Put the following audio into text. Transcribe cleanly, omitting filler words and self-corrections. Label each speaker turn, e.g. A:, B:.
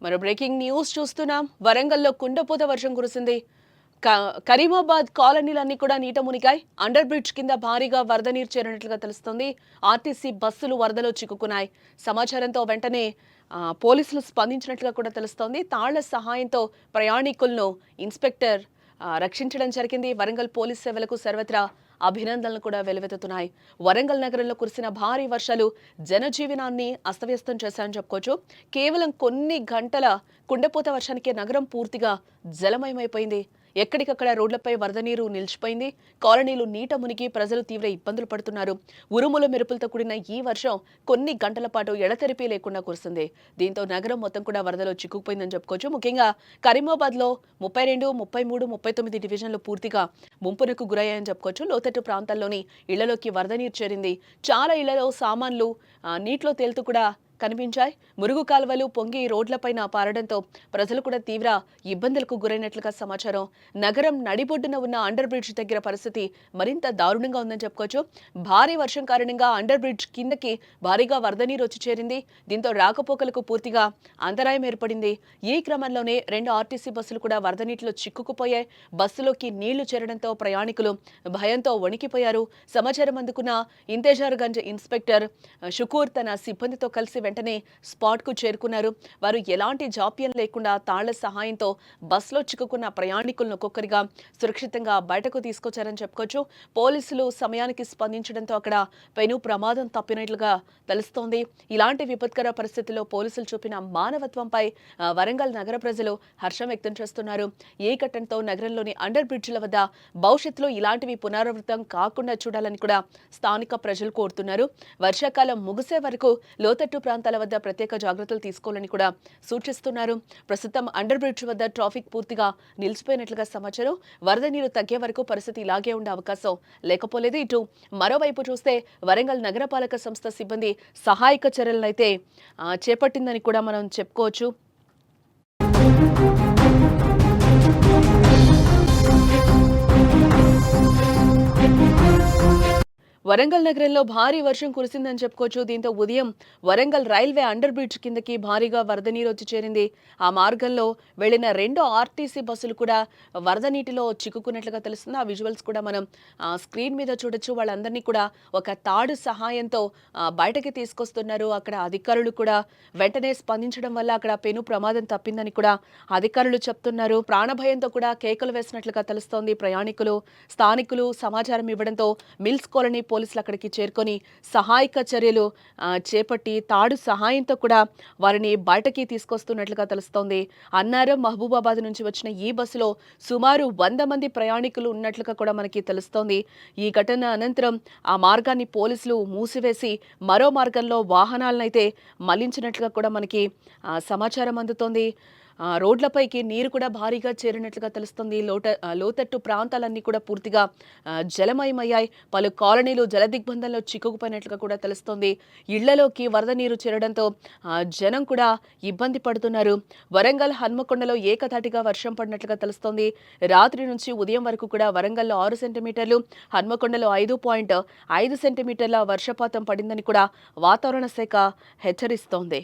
A: మరో breaking news చూస్తున్నాం. వరంగల్లో కుండపోత వర్షం కురిసింది. కరీమాబాద్ కాలనీలన్నీ కూడా నీట మునిగాయి. అండర్ బ్రిడ్జ్ కింద భారీగా వరద నీరు చేరినట్లుగా తెలుస్తోంది. ఆర్టీసీ బస్సులు వరదలో చిక్కుకున్నాయి. సమాచారంతో వెంటనే పోలీసులు స్పందించినట్లుగా కూడా తెలుస్తోంది. తాళ్ల సహాయంతో ప్రయాణికులను ఇన్స్పెక్టర్ రక్షించడం జరిగింది. వరంగల్ పోలీస్ సేవలకు సర్వత్రా అభినందనలు కూడా వెలువెత్తుతున్నాయి. వరంగల్ నగరంలో కురిసిన భారీ వర్షాలు జనజీవనాన్ని అస్తవ్యస్తం చేశాయని చెప్పుకోవచ్చు. కేవలం కొన్ని గంటల కుండపోత వర్షానికి నగరం పూర్తిగా జలమయమైపోయింది. ఎక్కడికక్కడ రోడ్లపై వరద నీరు నిలిచిపోయింది. కాలనీలు నీట మునిగి ప్రజలు తీవ్ర ఇబ్బందులు పడుతున్నారు. ఉరుముల మెరుపులతో కూడిన ఈ వర్షం కొన్ని గంటల పాటు ఎడతెరిపి లేకుండా కురిసింది. దీంతో నగరం మొత్తం కూడా వరదలో చిక్కుకుపోయిందని చెప్పుకోవచ్చు. ముఖ్యంగా కరీమాబాద్లో 32, 33, 39 డివిజన్లు పూర్తిగా ముంపునకు గురయ్యాయని చెప్పుకోవచ్చు. లోతట్టు ప్రాంతాల్లోని ఇళ్లలోకి వరద నీరు చేరింది. చాలా ఇళ్లలో సామాన్లు నీటిలో తేలుతూ కూడా కనిపించాయి. మురుగు కాలువలు పొంగి రోడ్లపైన పారడంతో ప్రజలు కూడా తీవ్ర ఇబ్బందులకు గురైనట్లుగా సమాచారం. నగరం నడిబొడ్డున ఉన్న అండర్ బ్రిడ్జ్ దగ్గర పరిస్థితి మరింత దారుణంగా ఉందని చెప్పుకోవచ్చు. భారీ వర్షం కారణంగా అండర్ బ్రిడ్జ్ కిందకి భారీగా వరద నీరు వచ్చి చేరింది. దీంతో రాకపోకలకు పూర్తిగా అంతరాయం ఏర్పడింది. ఈ క్రమంలోనే 2 ఆర్టీసీ బస్సులు కూడా వరద నీటిలో చిక్కుకుపోయాయి. బస్సులోకి నీళ్లు చేరడంతో ప్రయాణికులు భయంతో వణికిపోయారు. సమాచారం అందుకున్న ఇంతేజార్గంజ్ ఇన్స్పెక్టర్ షుకూర్ తన సిబ్బందితో కలిసి వెంటనే స్పాట్ కు చేరుకున్నారు. వారు ఎలాంటి జాప్యం లేకుండా తాళ్ల సహాయంతో బస్సులో చిక్కుకున్న ప్రయాణికులను ఒక్కొక్కరిగా సురక్షితంగా బయటకు తీసుకొచ్చారని చెప్పుకోవచ్చు. పోలీసులు సమయానికి స్పందించడంతో అక్కడ పెను ప్రమాదం తప్పినట్లుగా తెలుస్తోంది. ఇలాంటి విపత్కర పరిస్థితుల్లో పోలీసులు చూపిన మానవత్వంపై వరంగల్ నగర ప్రజలు హర్షం వ్యక్తం చేస్తున్నారు. ఈ ఘటనతో నగరంలోని అండర్ బ్రిడ్జిల వద్ద భవిష్యత్తులో ఇలాంటివి పునరావృతం కాకుండా చూడాలని కూడా స్థానిక ప్రజలు కోరుతున్నారు. వర్షాకాలం ముగిసే వరకు లోతట్టు ప్రాంతాల వద్ద ప్రత్యేక జాగ్రత్తలు తీసుకోవాలని కూడా సూచిస్తున్నారు. ప్రస్తుతం అండర్ బ్రిడ్జ్ వద్ద ట్రాఫిక్ పూర్తిగా నిలిచిపోయినట్లుగా సమాచారం. వరద నీరు తగ్గే వరకు పరిస్థితి ఇలాగే ఉండే అవకాశం లేకపోలేదు. ఇటు మరోవైపు చూస్తే వరంగల్ నగరపాలక సంస్థ సిబ్బంది సహాయక చర్యలనైతే చేపట్టిందని కూడా మనం చెప్పుకోవచ్చు. వరంగల్ నగరంలో భారీ వర్షం కురిసిందని చెప్పుకోవచ్చు. దీంతో ఉదయం వరంగల్ రైల్వే అండర్ బ్రిడ్జ్ కిందకి భారీగా వరద నీరు వచ్చి చేరింది. ఆ మార్గంలో వెళ్లిన 2 ఆర్టీసీ బస్సులు కూడా వరద నీటిలో చిక్కుకున్నట్లుగా తెలుస్తుంది. ఆ విజువల్స్ కూడా మనం స్క్రీన్ మీద చూడొచ్చు. వాళ్ళందరినీ కూడా ఒక తాడు సహాయంతో బయటకి తీసుకొస్తున్నారు. అక్కడ అధికారులు కూడా వెంటనే స్పందించడం వల్ల అక్కడ పెను ప్రమాదం తప్పిందని కూడా అధికారులు చెప్తున్నారు. ప్రాణభయంతో కూడా కేకలు వేసినట్లుగా తెలుస్తోంది. ప్రయాణికులు స్థానికులు సమాచారం ఇవ్వడంతో మిల్స్ కాలనీ పోలీసులు అక్కడికి చేరుకొని సహాయక చర్యలు చేపట్టి తాడు సహాయంతో కూడా వారిని బయటకి తీసుకొస్తున్నట్లుగా తెలుస్తోంది. అన్నారం మహబూబాబాద్ నుంచి వచ్చిన ఈ బస్సులో సుమారు 100 మంది ప్రయాణికులు ఉన్నట్లుగా కూడా మనకి తెలుస్తోంది. ఈ ఘటన అనంతరం ఆ మార్గాన్ని పోలీసులు మూసివేసి మరో మార్గంలో వాహనాలనైతే మళ్లించినట్లుగా కూడా మనకి సమాచారం అందుతోంది. రోడ్లపైకి నీరు కూడా భారీగా చేరినట్లుగా తెలుస్తుంది. లోతట్టు ప్రాంతాలన్నీ కూడా పూర్తిగా జలమయమయ్యాయి. పలు కాలనీలు జలదిగ్బంధంలో చిక్కుకుపోయినట్లుగా కూడా తెలుస్తోంది. ఇళ్లలోకి వరద నీరు చేరడంతో జనం కూడా ఇబ్బంది పడుతున్నారు. వరంగల్ హన్మకొండలో ఏకధాటిగా వర్షం పడినట్లుగా తెలుస్తోంది. రాత్రి నుంచి ఉదయం వరకు కూడా వరంగల్లో 6 సెంటీమీటర్లు, హన్మకొండలో 5.5 సెంటీమీటర్ల వర్షపాతం పడిందని కూడా వాతావరణ శాఖ హెచ్చరిస్తోంది.